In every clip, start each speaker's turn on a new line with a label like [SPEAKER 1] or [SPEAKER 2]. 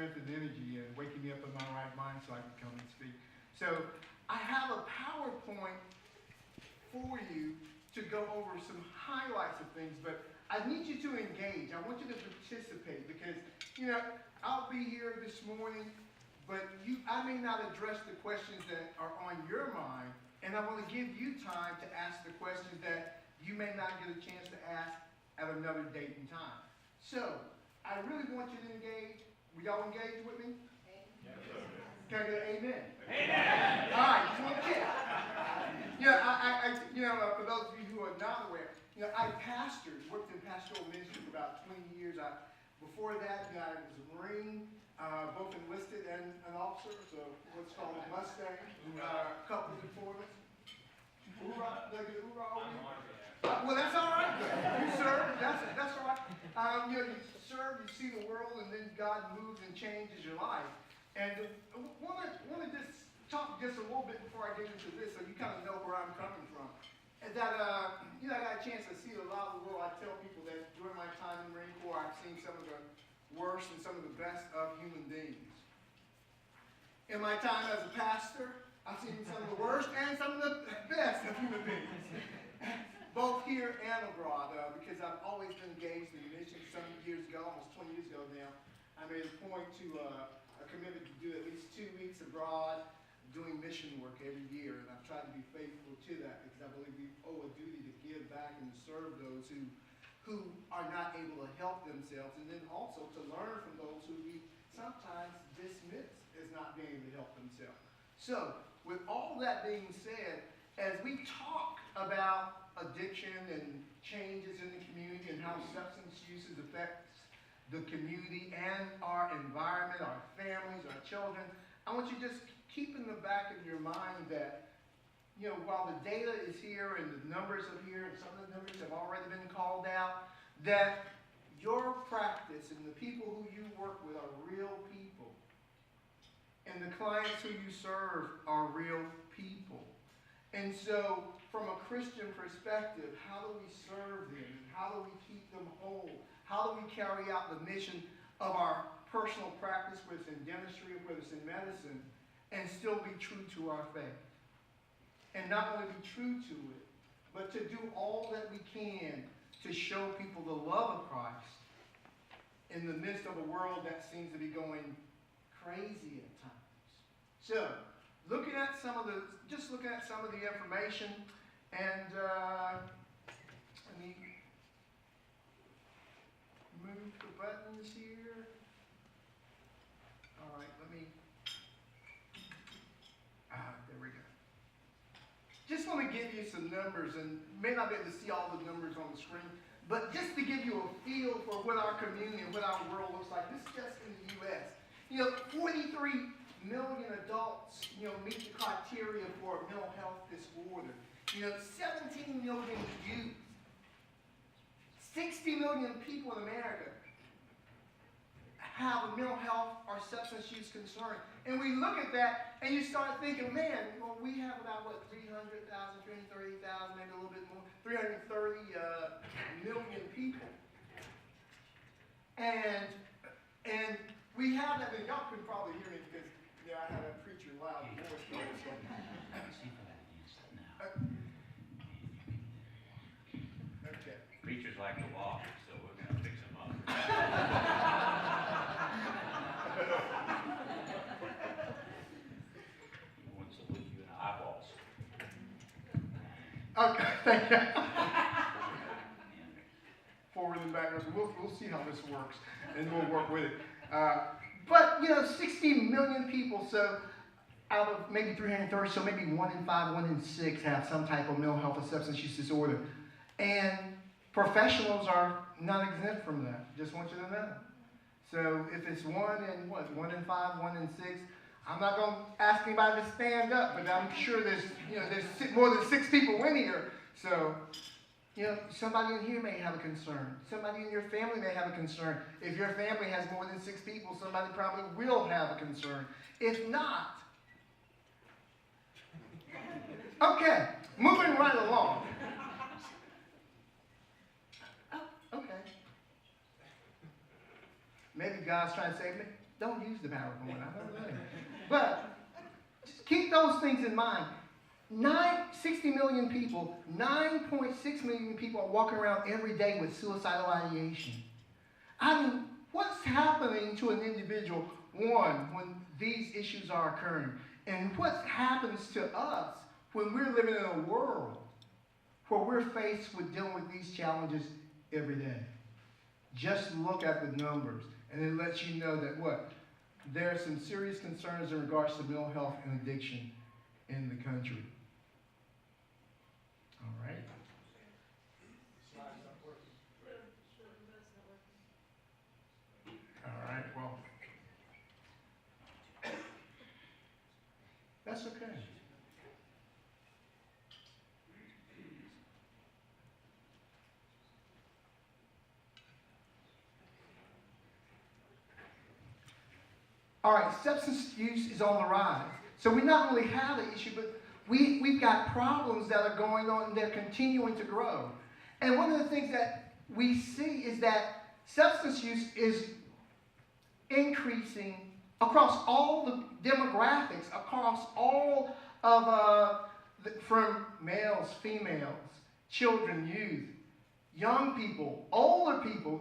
[SPEAKER 1] strength and energy and waking me up in my right mind so I can come and speak. So I have a PowerPoint for you to go over some highlights of things, but I need you to engage. I want you to participate because, I'll be here this morning, but I may not address the questions that are on your mind, and I want to give you time to ask the questions that you may not get a chance to ask at another date and time. So, I really want you to engage. Will y'all engage with me? Yes, sir. Can I get an amen? Amen. All right, just want to check. For those of you who are not aware, I pastored, worked in pastoral ministry for about 20 years. Before that, I was a Marine, both enlisted and an officer, so what's called a Mustang, a couple of deployments. Hoorah, did I get a hoorah over here? Well, that's all right. You serve, that's all right. You serve, you see the world, and then God moves and changes your life. And I want to just talk just a little bit before I get into this, so you kind of know where I'm coming from. And that, I got a chance to see a lot of the world. I tell people that during my time in the Marine Corps, I've seen some of the worst and some of the best of human beings. In my time as a pastor, I've seen some of the worst and some of the best of human beings, both here and abroad, because I've always been engaged in mission. Some years ago, almost 20 years ago now, I made a point to a commitment to do at least 2 weeks abroad doing mission work every year, and I've tried to be faithful to that because I believe we owe a duty to give back and to serve those who are not able to help themselves, and then also to learn from those who we sometimes dismiss as not being able to help themselves. So, with all that being said, as we talk about addiction and changes in the community and how substance uses affects the community and our environment, our families, our children, I want you to just keep in the back of your mind that, while the data is here and the numbers are here and some of the numbers have already been called out, that your practice and the people who you work with are real people. And the clients who you serve are real people. And so, from a Christian perspective, how do we serve them? And how do we keep them whole? How do we carry out the mission of our personal practice, whether it's in dentistry or whether it's in medicine, and still be true to our faith? And not only be true to it, but to do all that we can to show people the love of Christ in the midst of a world that seems to be going crazy at times. So, looking at some of the information, and let me move the buttons here. All right, there we go. Just want to give you some numbers, and may not be able to see all the numbers on the screen, but just to give you a feel for what our community and what our world looks like. This is just in the U.S. 43 million adults, meet the criteria for a mental health disorder. 17 million youth. 60 million people in America have a mental health or substance use concern. And we look at that and you start thinking, man, we have about, 300,000, 330,000, maybe a little bit more, 330 million people. And we have that, and y'all couldn't probably hear me because I had a preacher loud voice. Okay.
[SPEAKER 2] Preachers like to walk, so we're going to fix them up. He wants to look you in the eyeballs.
[SPEAKER 1] Okay, thank you. Forward and backwards. We'll see how this works, and we'll work with it. But 60 million people, so out of maybe 330, so maybe 1 in 5, 1 in 6 have some type of mental health or substance use disorder. And professionals are not exempt from that. Just want you to know. So if it's 1 in 5, 1 in 6, I'm not going to ask anybody to stand up, but I'm sure there's more than 6 people in here. So, somebody in here may have a concern. Somebody in your family may have a concern. If your family has more than 6 people, somebody probably will have a concern. If not, okay, moving right along. Oh, okay. Maybe God's trying to say, don't use the PowerPoint. I don't know. But just keep those things in mind. 60 million people, 9.6 million people are walking around every day with suicidal ideation. I mean, what's happening to an individual, one, when these issues are occurring? And what happens to us when we're living in a world where we're faced with dealing with these challenges every day? Just look at the numbers, and it lets you know that what? There are some serious concerns in regards to mental health and addiction in the country. All right. All right, well, that's okay. All right, substance use is on the rise. So we not only have the issue, but we've got problems that are going on and they're continuing to grow. And one of the things that we see is that substance use is increasing across all the demographics, across all of, from males, females, children, youth, young people, older people.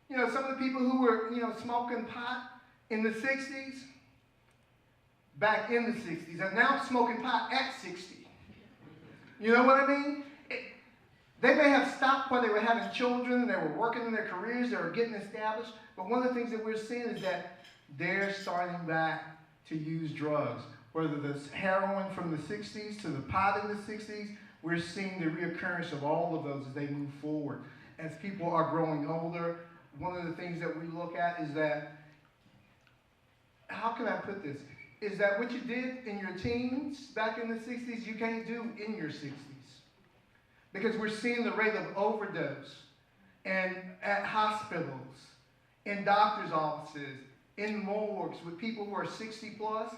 [SPEAKER 1] You know, some of the people who were, smoking pot in the 60s, back in the 60s, are now smoking pot at 60. You know what I mean? They may have stopped when they were having children, and they were working in their careers, they were getting established, but one of the things that we're seeing is that they're starting back to use drugs. Whether it's heroin from the 60s to the pot in the 60s, we're seeing the reoccurrence of all of those as they move forward. As people are growing older, one of the things that we look at is that, how can I put this? Is that what you did in your teens back in the 60s, you can't do in your 60s. Because we're seeing the rate of overdose and at hospitals, in doctor's offices, in morgues with people who are 60 plus,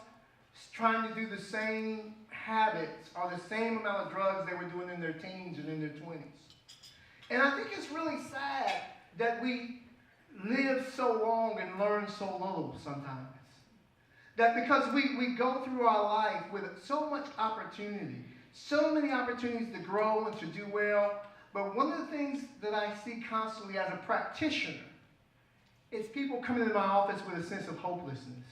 [SPEAKER 1] trying to do the same habits or the same amount of drugs they were doing in their teens and in their 20s. And I think it's really sad that we live so long and learn so little sometimes. That because we go through our life with so much opportunity, so many opportunities to grow and to do well, but one of the things that I see constantly as a practitioner is people coming into my office with a sense of hopelessness.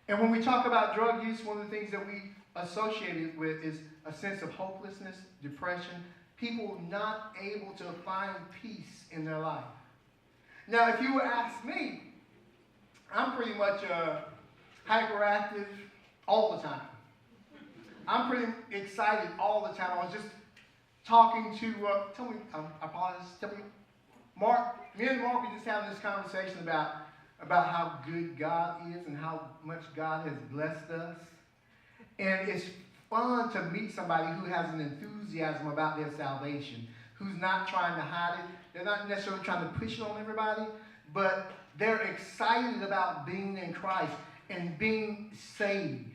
[SPEAKER 1] And when we talk about drug use, one of the things that we associate it with is a sense of hopelessness, depression, people not able to find peace in their life. Now, if you were to ask me, I'm pretty much hyperactive all the time. I'm pretty excited all the time. I was just talking to, I apologize, Mark, me and Mark were just having this conversation about how good God is and how much God has blessed us. And it's fun to meet somebody who has an enthusiasm about their salvation, who's not trying to hide it. They're not necessarily trying to push it on everybody, but they're excited about being in Christ and being saved.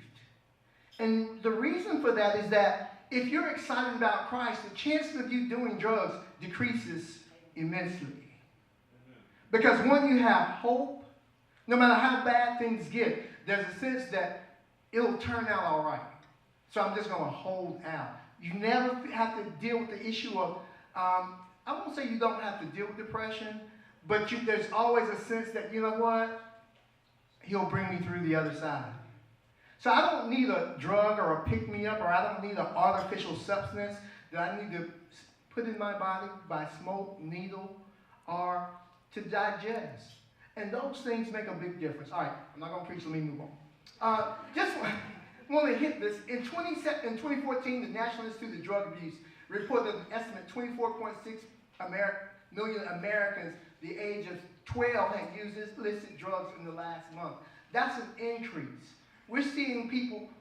[SPEAKER 1] And the reason for that is that if you're excited about Christ, the chances of you doing drugs decreases immensely. Because when you have hope, no matter how bad things get, there's a sense that it'll turn out all right. So I'm just going to hold out. You never have to deal with the issue of, I won't say you don't have to deal with depression, but there's always a sense that, you know what? He'll bring me through the other side. So I don't need a drug or a pick-me-up, or I don't need an artificial substance that I need to put in my body by smoke, needle, or to digest. And those things make a big difference. All right, I'm not going to preach, let me move on. Just want to hit this. In 2014, the National Institute of Drug Abuse reported an estimate 24.6 million Americans the age of 12 had used illicit drugs in the last month. That's an increase. We're seeing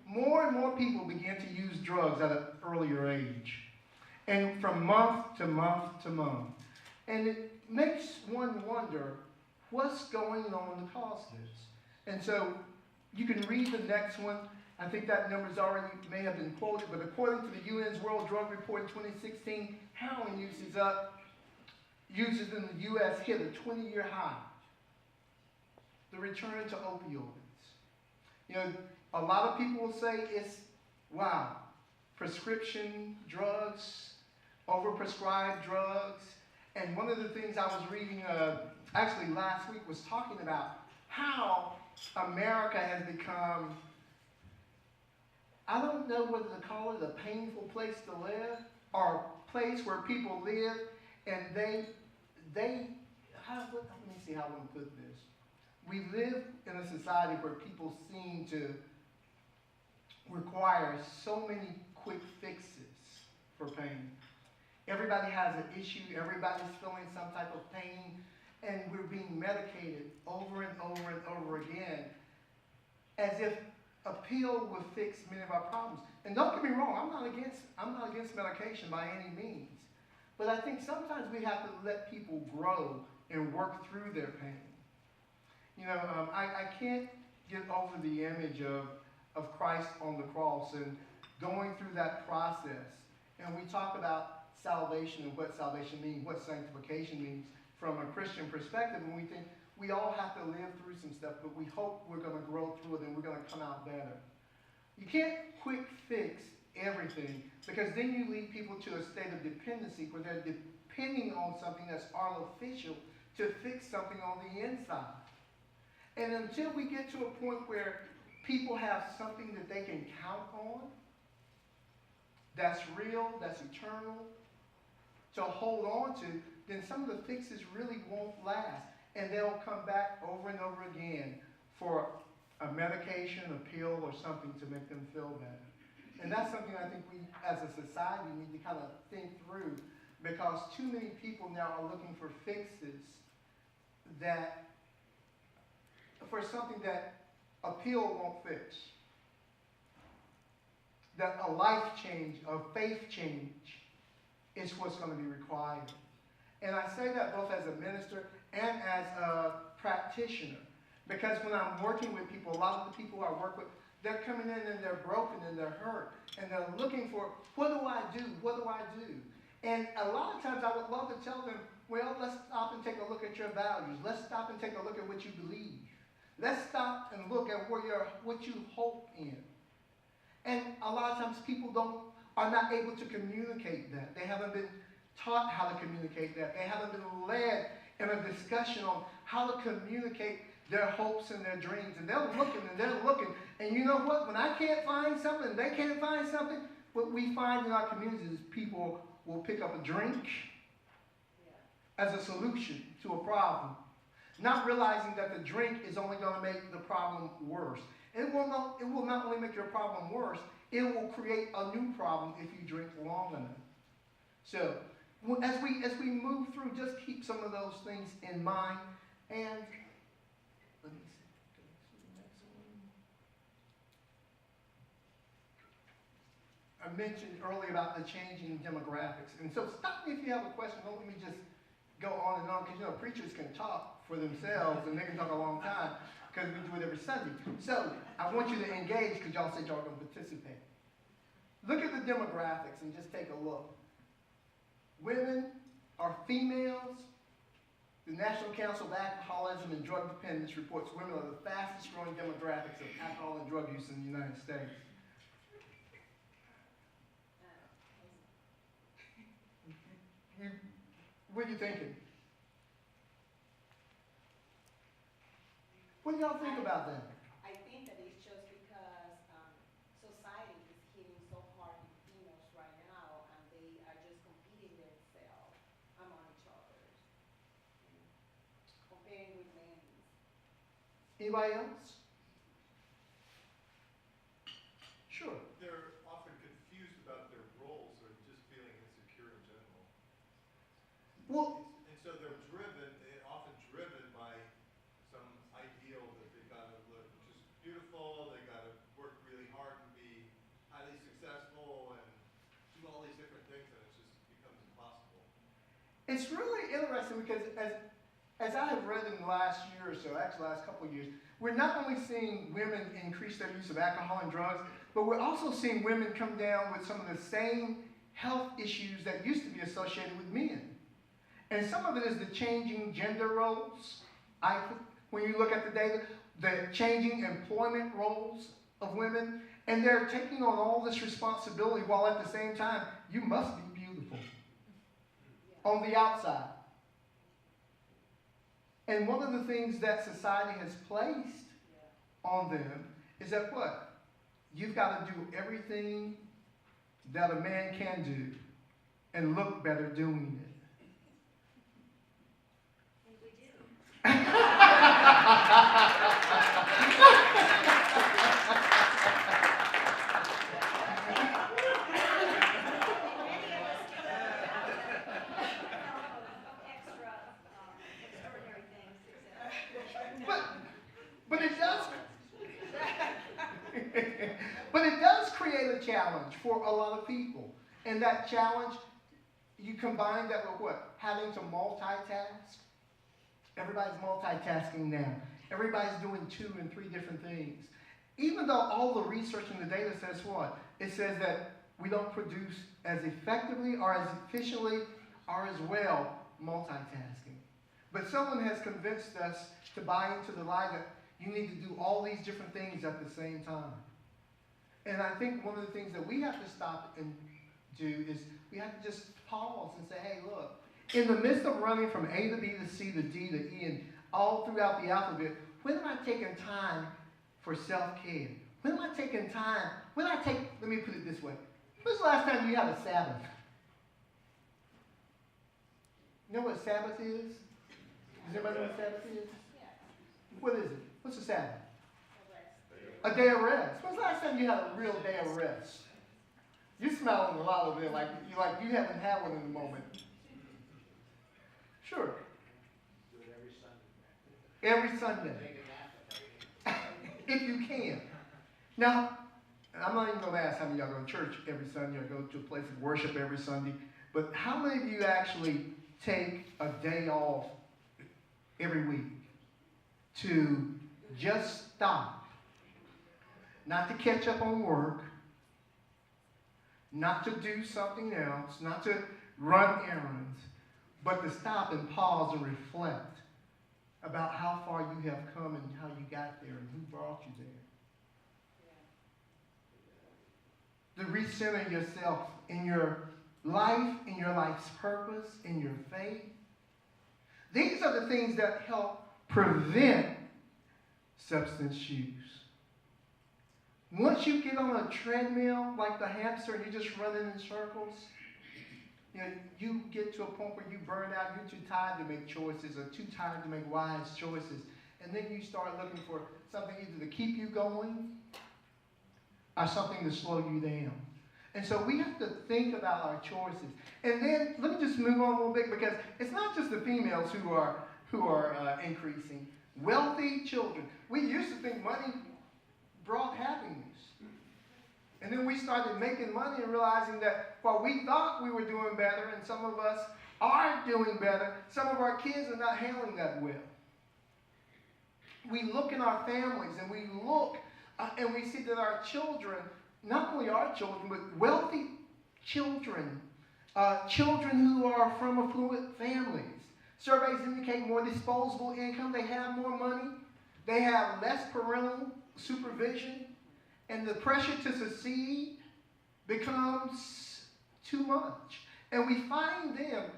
[SPEAKER 1] more and more people begin to use drugs at an earlier age. And from month to month to month. And it makes one wonder what's going on to cause this. And so you can read the next one. I think that number's already may have been quoted, but according to the UN's World Drug Report in 2016, heroin users in the U.S. hit a 20-year high. the return to opioids. You know, a lot of people will say it's, wow, prescription drugs, overprescribed drugs. And one of the things I was reading, actually last week, was talking about how America has become, I don't know whether to call it a painful place to live or a place where people live and let me see how I want to put this. We live in a society where people seem to require so many quick fixes for pain. Everybody has an issue, everybody's feeling some type of pain, and we're being medicated over and over and over again as if a pill would fix many of our problems. And don't get me wrong, I'm not against medication by any means. But I think sometimes we have to let people grow and work through their pain. You know, I can't get over the image of Christ on the cross and going through that process. And we talk about salvation and what salvation means, what sanctification means from a Christian perspective, and we think we all have to live through some stuff, but we hope we're going to grow through it and we're going to come out better. You can't quick fix everything, because then you lead people to a state of dependency where they're depending on something that's artificial to fix something on the inside. And until we get to a point where people have something that they can count on, that's real, that's eternal, to hold on to, then some of the fixes really won't last. And they'll come back over and over again for a medication, a pill, or something to make them feel better. And that's something I think we, as a society, need to kind of think through, because too many people now are looking for fixes for something that a pill won't fix. That a life change, a faith change is what's going to be required. And I say that both as a minister and as a practitioner. Because when I'm working with people, a lot of the people I work with, they're coming in and they're broken and they're hurt. And they're looking for, what do I do? What do I do? And a lot of times I would love to tell them, well, let's stop and take a look at your values. Let's stop and take a look at what you believe. Let's stop and look at what you hope in. And a lot of times people are not able to communicate that. They haven't been taught how to communicate that. They haven't been led in a discussion on how to communicate their hopes and their dreams. And they're looking. And you know what? When I can't find something, they can't find something, what we find in our communities is people will pick up a drink as a solution to a problem, not realizing that the drink is only going to make the problem worse. It will not only make your problem worse, it will create a new problem if you drink long enough. So, as we move through, just keep some of those things in mind. And let me see. The next one. I mentioned earlier about the changing demographics. And so stop me if you have a question. Don't let me just go on and on, because preachers can talk for themselves and they can talk a long time, because we do it every Sunday. So I want you to engage, because y'all said y'all are going to participate. Look at the demographics and just take a look. Women are females. The National Council of Alcoholism and Drug Dependence reports women are the fastest growing demographics of alcohol and drug use in the United States. What are you thinking? What do y'all think about that?
[SPEAKER 3] I think that it's just because society is hitting so hard with females right now, and they are just competing themselves among each other, comparing with men.
[SPEAKER 1] Anybody else? Sure.
[SPEAKER 4] They're often confused about their roles or just feeling insecure in general.
[SPEAKER 1] Well,
[SPEAKER 4] And so they're often driven by some ideal that they've got to look just beautiful, they've got to work really hard and be highly successful and do all these different things, and it just becomes impossible.
[SPEAKER 1] it's really interesting, because as I have read in the last year or so, actually the last couple of years, we're not only seeing women increase their use of alcohol and drugs, but we're also seeing women come down with some of the same health issues that used to be associated with men. And some of it is the changing gender roles. when you look at the data, the changing employment roles of women, and they're taking on all this responsibility while at the same time, you must be beautiful on the outside. And one of the things that society has placed on them is that what? You've got to do everything that a man can do and look better doing it. But it does, but it does create a challenge for a lot of people. And that challenge, you combine that with what? Having to multitask. Everybody's multitasking now. Everybody's doing 2 and 3 different things. Even though all the research and the data says what? It says that we don't produce as effectively or as efficiently or as well multitasking. But someone has convinced us to buy into the lie that you need to do all these different things at the same time. And I think one of the things that we have to stop and do is we have to just pause and say, hey, look, in the midst of running from A to B to C to D to E and all throughout the alphabet, when am I taking time for self-care? When am I taking time? Let me put it this way. When's the last time you had a Sabbath? You know what Sabbath is? Does anybody know what Sabbath is? What is it? What's a Sabbath? A day of rest. When's the last time you had a real day of rest? You're smiling a lot over there like you haven't had one in a moment. Sure.
[SPEAKER 5] Do it every Sunday.
[SPEAKER 1] Every Sunday.
[SPEAKER 5] Take a nap.
[SPEAKER 1] If you can. Now, I'm not even going to ask how many of y'all go to church every Sunday or go to a place of worship every Sunday, but how many of you actually take a day off every week to just stop? Not to catch up on work, not to do something else, not to run errands, but to stop and pause and reflect about how far you have come and how you got there and who brought you there. To recenter yourself in your life, in your life's purpose, in your faith. These are the things that help prevent substance use. Once you get on a treadmill like the hamster and you're just running in circles, you get to a point where you burn out, you're too tired to make choices or too tired to make wise choices. And then you start looking for something either to keep you going or something to slow you down. And so we have to think about our choices. And then let me just move on a little bit because it's not just the females who are increasing. Wealthy children. We used to think money brought happiness. And then we started making money and realizing that while we thought we were doing better, and some of us are doing better, some of our kids are not handling that well. We look in our families and we look and we see that our children, not only our children, but wealthy children, children who are from affluent families. Surveys indicate more disposable income. They have more money. They have less parental supervision. And the pressure to succeed becomes too much. And we find them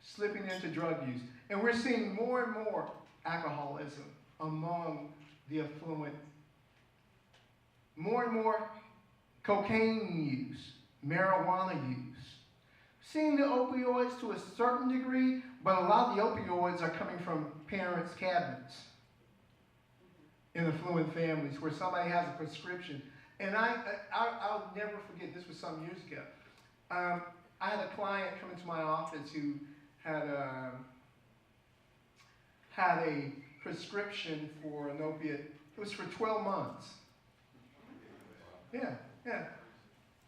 [SPEAKER 1] slipping into drug use. And we're seeing more and more alcoholism among the affluent. More and more cocaine use, marijuana use. Seeing the opioids to a certain degree, but a lot of the opioids are coming from parents' cabinets in affluent families where somebody has a prescription. And I'll never forget, this was some years ago. I had a client come into my office who had a prescription for an opiate. It was for 12 months. Yeah.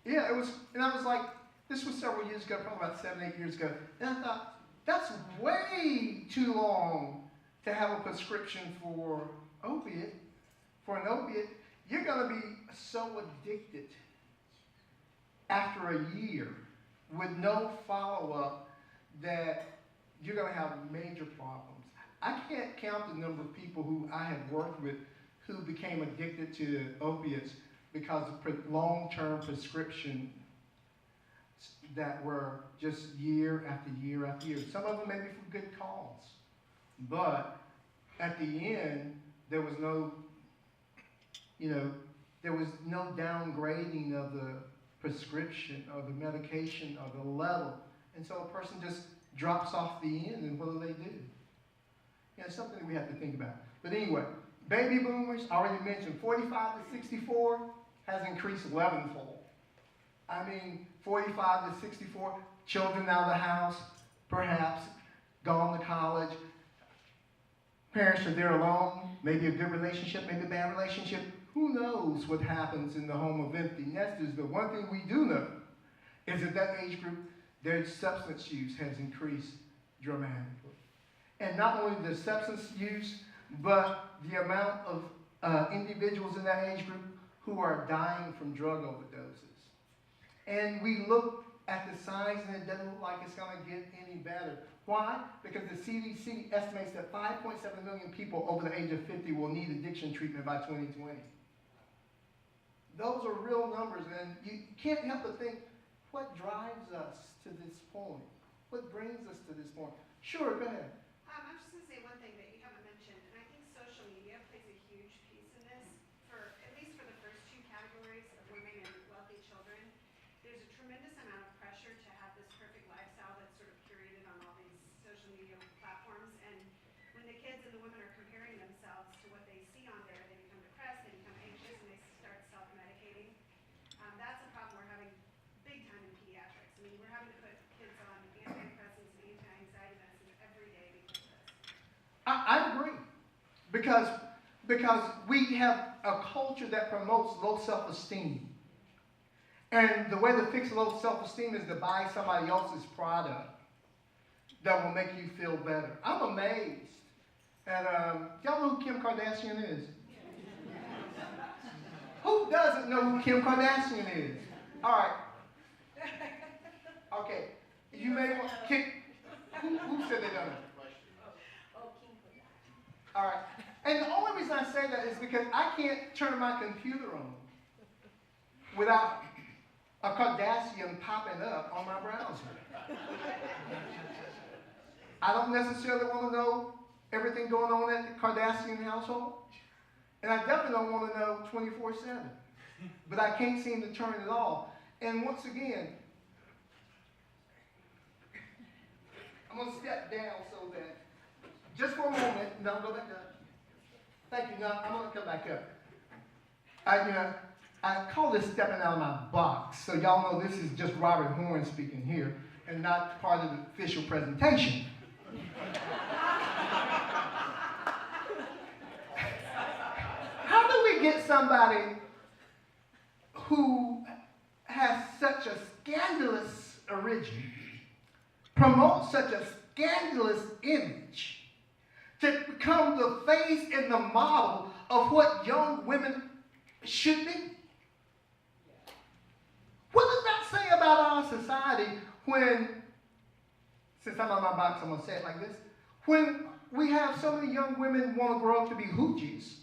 [SPEAKER 1] It was, and I was like, this was several years ago, probably about 7, 8 years ago. And I thought, that's way too long to have a prescription for an opiate. You're going to be so addicted after a year with no follow-up that you're going to have major problems. I can't count the number of people who I have worked with who became addicted to opiates because of long-term prescription that were just year after year after year. Some of them maybe for good cause. But at the end, there was no, there was no downgrading of the prescription or the medication or the level. And so a person just drops off the end, and what do? It's something we have to think about. But anyway, baby boomers, I already mentioned, 45 to 64 has increased 11-fold. I mean, 45 to 64, children out of the house, perhaps, gone to college. Parents are there alone, maybe a good relationship, maybe a bad relationship. Who knows what happens in the home of empty nesters? The one thing we do know is that age group, their substance use has increased dramatically. And not only the substance use, but the amount of individuals in that age group who are dying from drug overdoses. And we look at the signs and it doesn't look like it's going to get any better. Why? Because the CDC estimates that 5.7 million people over the age of 50 will need addiction treatment by 2020. Those are real numbers, and you can't help but think, what drives us to this point? What brings us to this point? Sure, go ahead.
[SPEAKER 6] I'm just going to say one thing that you haven't mentioned, and I think social media plays a huge piece in this, at least for the first two categories of women and wealthy children. There's a tremendous amount of pressure to have this perfect lifestyle that's sort of curated on all these social media platforms, and when the kids and the women are comparing themselves to what they see on there, they become depressed, they become anxious, and they start self-medicating. That's a problem we're having big time in pediatrics. I mean, we're having to put kids on antidepressants and anti-anxiety medicine every day because of this.
[SPEAKER 1] I agree. Because we have a culture that promotes low self-esteem. And the way to fix low self-esteem is to buy somebody else's product that will make you feel better. I'm amazed at, y'all know who Kim Kardashian is? Who doesn't know who Kim Kardashian is? All right. Okay. You may want, who said they don't know? All right. And the only reason I say that is because I can't turn my computer on without a Kardashian popping up on my browser. I don't necessarily want to know everything going on at the Kardashian household. And I definitely don't want to know 24/7. But I can't seem to turn it off. And once again, I'm going to step down so that, just for a moment, and I'll go back up. Thank you. Now, I'm going to come back up. I call this stepping out of my box. So y'all know this is just Robert Horne speaking here and not part of the official presentation. How do we get somebody who has such a scandalous origin, promotes such a scandalous image, to become the face and the model of what young women should be? What does that say about our society when, since I'm on my box, I'm going to say it like this, when we have so many young women want to grow up to be hoochies,